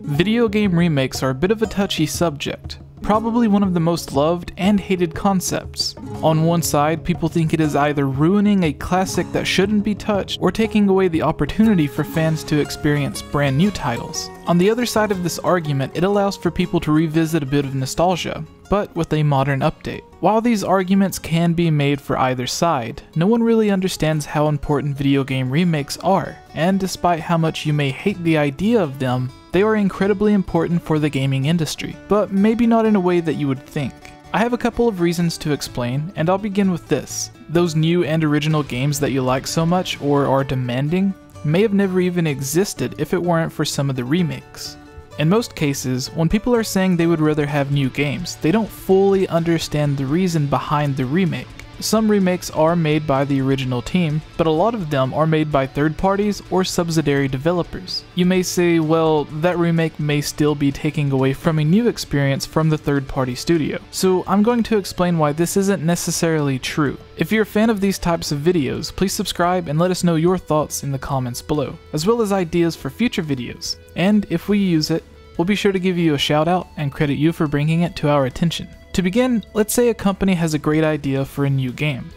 Video game remakes are a bit of a touchy subject, probably one of the most loved and hated concepts. On one side, people think it is either ruining a classic that shouldn't be touched or taking away the opportunity for fans to experience brand new titles. On the other side of this argument, it allows for people to revisit a bit of nostalgia, but with a modern update. While these arguments can be made for either side, no one really understands how important video game remakes are, and despite how much you may hate the idea of them, they are incredibly important for the gaming industry, but maybe not in a way that you would think. I have a couple of reasons to explain, and I'll begin with this. Those new and original games that you like so much or are demanding may have never even existed if it weren't for some of the remakes. In most cases, when people are saying they would rather have new games, they don't fully understand the reason behind the remake. Some remakes are made by the original team, but a lot of them are made by third parties or subsidiary developers. You may say, well, that remake may still be taking away from a new experience from the third-party studio. So I'm going to explain why this isn't necessarily true. If you're a fan of these types of videos, please subscribe and let us know your thoughts in the comments below, as well as ideas for future videos. And if we use it, we'll be sure to give you a shout out and credit you for bringing it to our attention. To begin, let's say a company has a great idea for a new game.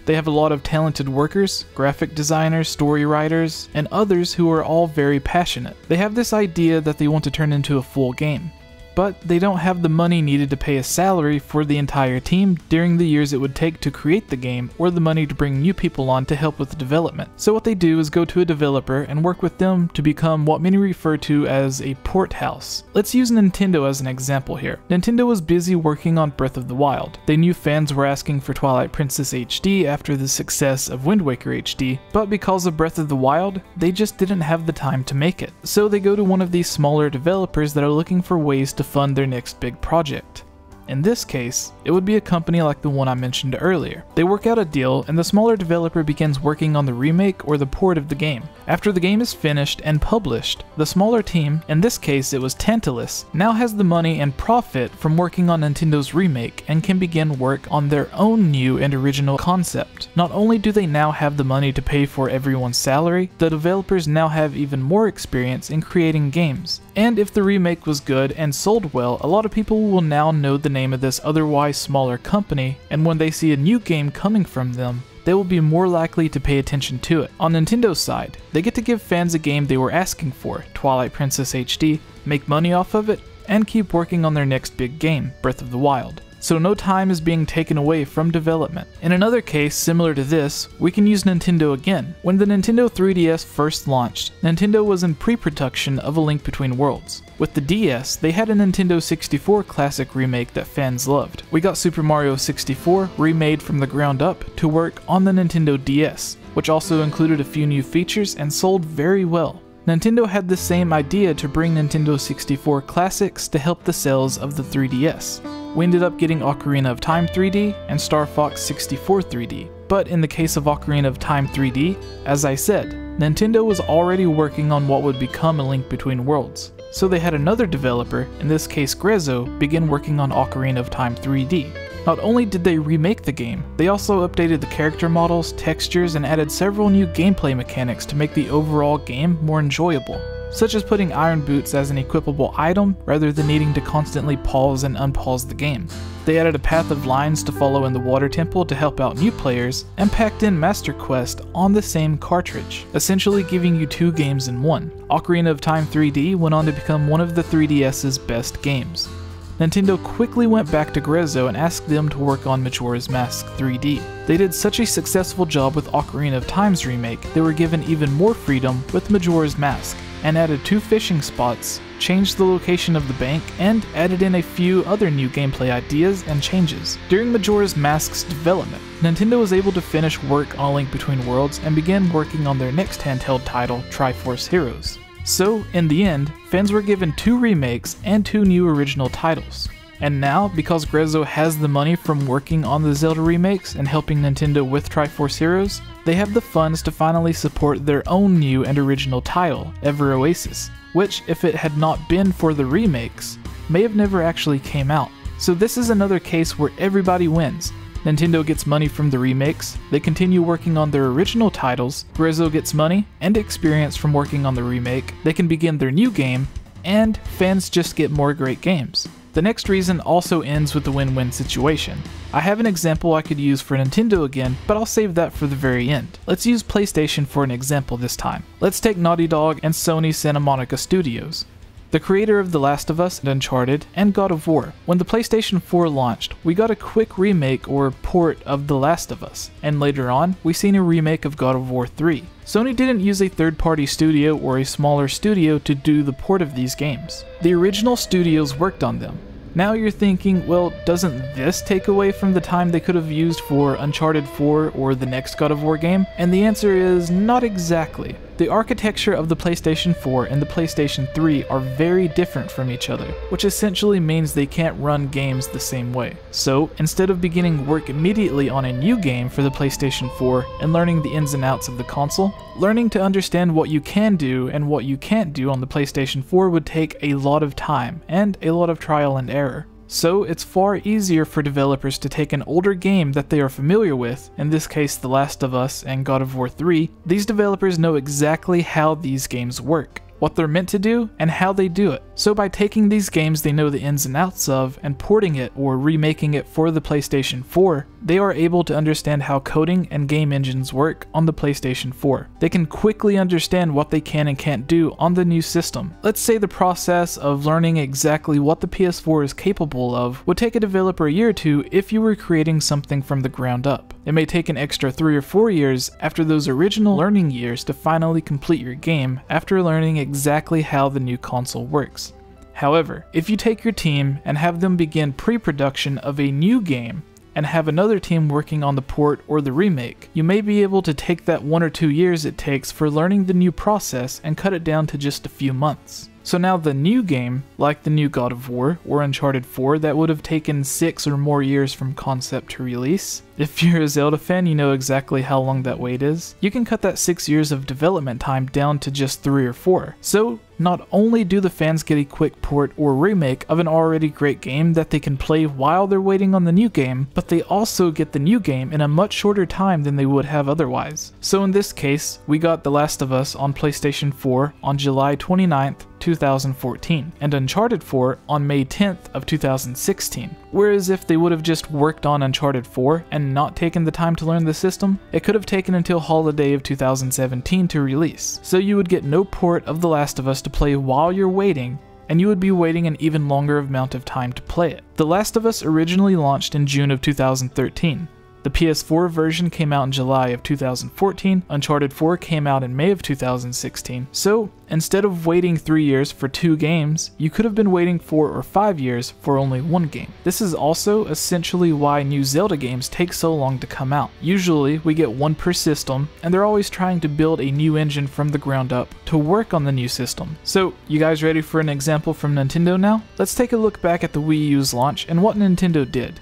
They have a lot of talented workers, graphic designers, story writers, and others who are all very passionate. They have this idea that they want to turn into a full game, but they don't have the money needed to pay a salary for the entire team during the years it would take to create the game, or the money to bring new people on to help with the development. So what they do is go to a developer and work with them to become what many refer to as a port house. Let's use Nintendo as an example here. Nintendo was busy working on Breath of the Wild. They knew fans were asking for Twilight Princess HD after the success of Wind Waker HD, but because of Breath of the Wild, they just didn't have the time to make it. So they go to one of these smaller developers that are looking for ways to fund their next big project. In this case, it would be a company like the one I mentioned earlier. They work out a deal and the smaller developer begins working on the remake or the port of the game. After the game is finished and published, the smaller team, in this case it was Tantalus, now has the money and profit from working on Nintendo's remake and can begin work on their own new and original concept. Not only do they now have the money to pay for everyone's salary, the developers now have even more experience in creating games. And if the remake was good and sold well, a lot of people will now know the name of this otherwise smaller company, and when they see a new game coming from them, they will be more likely to pay attention to it. On Nintendo's side, they get to give fans a game they were asking for, Twilight Princess HD, make money off of it, and keep working on their next big game, Breath of the Wild. So no time is being taken away from development. In another case similar to this, we can use Nintendo again. When the Nintendo 3DS first launched, Nintendo was in pre-production of A Link Between Worlds. With the DS, they had a Nintendo 64 classic remake that fans loved. We got Super Mario 64 remade from the ground up to work on the Nintendo DS, which also included a few new features and sold very well. Nintendo had the same idea to bring Nintendo 64 classics to help the sales of the 3DS. We ended up getting Ocarina of Time 3D and Star Fox 64 3D. But in the case of Ocarina of Time 3D, as I said, Nintendo was already working on what would become A Link Between Worlds. So they had another developer, in this case Grezzo, begin working on Ocarina of Time 3D. Not only did they remake the game, they also updated the character models, textures, and added several new gameplay mechanics to make the overall game more enjoyable, such as putting iron boots as an equipable item rather than needing to constantly pause and unpause the game. They added a path of lines to follow in the water temple to help out new players, and packed in Master Quest on the same cartridge, essentially giving you two games in one. Ocarina of Time 3D went on to become one of the 3DS's best games. Nintendo quickly went back to Grezzo and asked them to work on Majora's Mask 3D. They did such a successful job with Ocarina of Time's remake, they were given even more freedom with Majora's Mask, and added 2 fishing spots, changed the location of the bank, and added in a few other new gameplay ideas and changes. During Majora's Mask's development, Nintendo was able to finish work on A Link Between Worlds and begin working on their next handheld title, Triforce Heroes. So, in the end, fans were given 2 remakes and 2 new original titles. And now, because Grezzo has the money from working on the Zelda remakes and helping Nintendo with Triforce Heroes, they have the funds to finally support their own new and original title, Ever Oasis, which, if it had not been for the remakes, may have never actually came out. So this is another case where everybody wins. Nintendo gets money from the remakes, they continue working on their original titles, Grezzo gets money and experience from working on the remake, they can begin their new game, and fans just get more great games. The next reason also ends with the win-win situation. I have an example I could use for Nintendo again, but I'll save that for the very end. Let's use PlayStation for an example this time. Let's take Naughty Dog and Sony Santa Monica Studios, the creator of The Last of Us, Uncharted, and God of War. When the PlayStation 4 launched, we got a quick remake or port of The Last of Us, and later on, we seen a remake of God of War 3. Sony didn't use a third-party studio or a smaller studio to do the port of these games. The original studios worked on them. Now you're thinking, well, doesn't this take away from the time they could have used for Uncharted 4 or the next God of War game? And the answer is not exactly. The architecture of the PlayStation 4 and the PlayStation 3 are very different from each other, which essentially means they can't run games the same way. So, instead of beginning work immediately on a new game for the PlayStation 4 and learning the ins and outs of the console, learning to understand what you can do and what you can't do on the PlayStation 4 would take a lot of time and a lot of trial and error. So it's far easier for developers to take an older game that they are familiar with, in this case The Last of Us and God of War 3, these developers know exactly how these games work, what they're meant to do, and how they do it. So by taking these games they know the ins and outs of and porting it or remaking it for the PlayStation 4, they are able to understand how coding and game engines work on the PlayStation 4. They can quickly understand what they can and can't do on the new system. Let's say the process of learning exactly what the PS4 is capable of would take a developer a year or two if you were creating something from the ground up. It may take an extra 3 or 4 years after those original learning years to finally complete your game after learning exactly how the new console works. However, if you take your team and have them begin pre-production of a new game and have another team working on the port or the remake, you may be able to take that 1 or 2 years it takes for learning the new process and cut it down to just a few months. So now the new game, like the new God of War or Uncharted 4 that would have taken 6 or more years from concept to release, if you're a Zelda fan you know exactly how long that wait is, you can cut that 6 years of development time down to just 3 or 4. So not only do the fans get a quick port or remake of an already great game that they can play while they're waiting on the new game, but they also get the new game in a much shorter time than they would have otherwise. So in this case, we got The Last of Us on PlayStation 4 on July 29th, 2014, and Uncharted 4 on May 10th of 2016. Whereas if they would have just worked on Uncharted 4 and not taken the time to learn the system, it could have taken until holiday of 2017 to release. So you would get no port of The Last of Us to play while you're waiting, and you would be waiting an even longer amount of time to play it. The Last of Us originally launched in June of 2013. The PS4 version came out in July of 2014, Uncharted 4 came out in May of 2016, so instead of waiting 3 years for 2 games, you could have been waiting 4 or 5 years for only 1 game. This is also essentially why new Zelda games take so long to come out. Usually we get 1 per system, and they're always trying to build a new engine from the ground up to work on the new system. So, you guys ready for an example from Nintendo now? Let's take a look back at the Wii U's launch and what Nintendo did.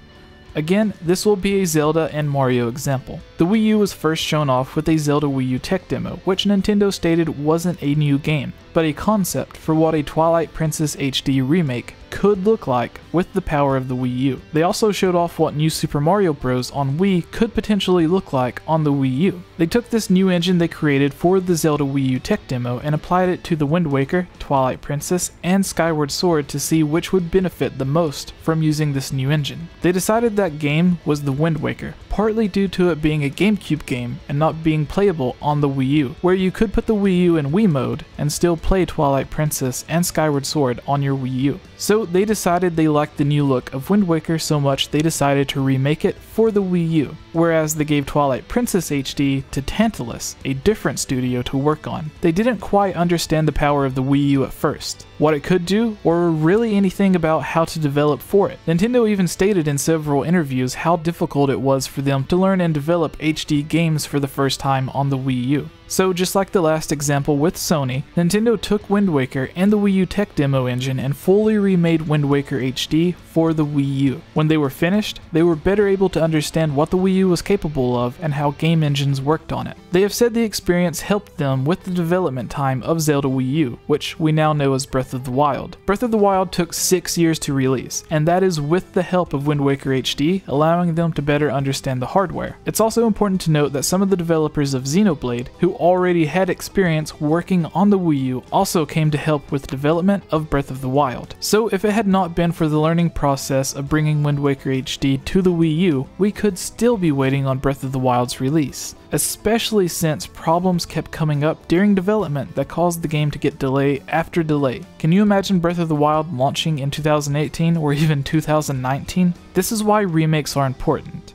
Again, this will be a Zelda and Mario example. The Wii U was first shown off with a Zelda Wii U tech demo, which Nintendo stated wasn't a new game, but a concept for what a Twilight Princess HD remake could look like with the power of the Wii U. They also showed off what New Super Mario Bros. On Wii could potentially look like on the Wii U. They took this new engine they created for the Zelda Wii U tech demo and applied it to the Wind Waker, Twilight Princess, and Skyward Sword to see which would benefit the most from using this new engine. They decided that game was the Wind Waker, partly due to it being a GameCube game and not being playable on the Wii U, where you could put the Wii U in Wii mode and still play Twilight Princess and Skyward Sword on your Wii U. So they decided they liked the new look of Wind Waker so much they decided to remake it for the Wii U, whereas they gave Twilight Princess HD to Tantalus, a different studio to work on. They didn't quite understand the power of the Wii U at first, what it could do, or really anything about how to develop for it. Nintendo even stated in several interviews how difficult it was for them to learn and develop HD games for the first time on the Wii U. So just like the last example with Sony, Nintendo took Wind Waker and the Wii U tech demo engine and fully remade Wind Waker HD for the Wii U. When they were finished, they were better able to understand what the Wii U was capable of and how game engines worked on it. They have said the experience helped them with the development time of Zelda Wii U, which we now know as Breath of the Wild. Breath of the Wild took 6 years to release, and that is with the help of Wind Waker HD, allowing them to better understand the hardware. It's also important to note that some of the developers of Xenoblade, who already had experience working on the Wii U also came to help with development of Breath of the Wild. So if it had not been for the learning process of bringing Wind Waker HD to the Wii U, we could still be waiting on Breath of the Wild's release, especially since problems kept coming up during development that caused the game to get delay after delay. Can you imagine Breath of the Wild launching in 2018 or even 2019? This is why remakes are important.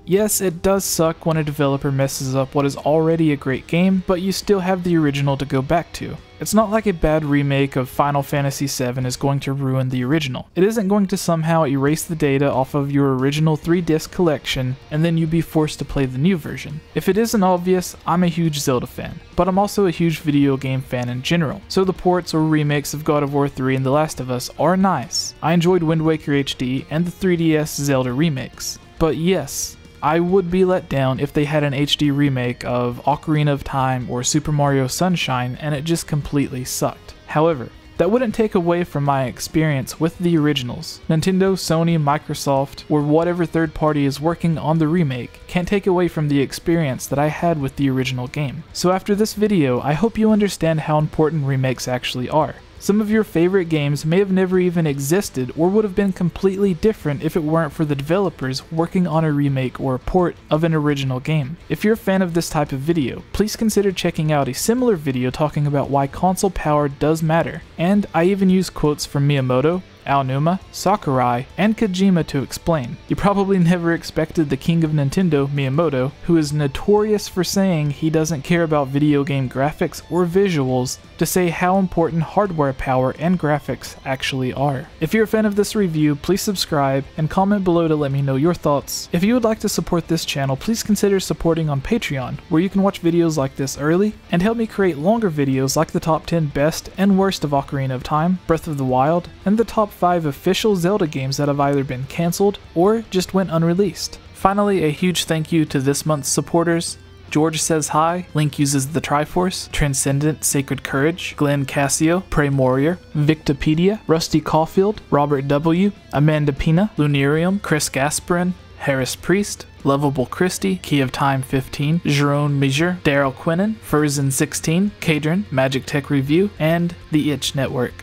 Yes, it does suck when a developer messes up what is already a great game, but you still have the original to go back to. It's not like a bad remake of Final Fantasy VII is going to ruin the original. It isn't going to somehow erase the data off of your original 3-disc collection and then you be forced to play the new version. If it isn't obvious, I'm a huge Zelda fan, but I'm also a huge video game fan in general, so the ports or remakes of God of War 3 and The Last of Us are nice. I enjoyed Wind Waker HD and the 3DS Zelda remakes. But yes, I would be let down if they had an HD remake of Ocarina of Time or Super Mario Sunshine and it just completely sucked. However, that wouldn't take away from my experience with the originals. Nintendo, Sony, Microsoft, or whatever third party is working on the remake can't take away from the experience that I had with the original game. So after this video, I hope you understand how important remakes actually are. Some of your favorite games may have never even existed or would have been completely different if it weren't for the developers working on a remake or a port of an original game. If you're a fan of this type of video, please consider checking out a similar video talking about why console power does matter, and I even use quotes from Miyamoto, Aonuma, Sakurai, and Kojima to explain. You probably never expected the king of Nintendo, Miyamoto, who is notorious for saying he doesn't care about video game graphics or visuals, to say how important hardware power and graphics actually are. If you're a fan of this review, please subscribe and comment below to let me know your thoughts. If you would like to support this channel, please consider supporting on Patreon, where you can watch videos like this early and help me create longer videos like the top 10 best and worst of Ocarina of Time, Breath of the Wild, and the top 5 official Zelda games that have either been cancelled or just went unreleased. Finally, a huge thank you to this month's supporters: George Says Hi, Link Uses the Triforce, Transcendent Sacred Courage, Glenn Cassio, Prey Warrior, Victopedia, Rusty Caulfield, Robert W., Amanda Pina, Lunarium, Chris Gasparin, Harris Priest, Lovable Christie, Key of Time 15, Jerome Measure, Daryl Quinnen, Furzin 16, Kadron, Magic Tech Review, and The Itch Network.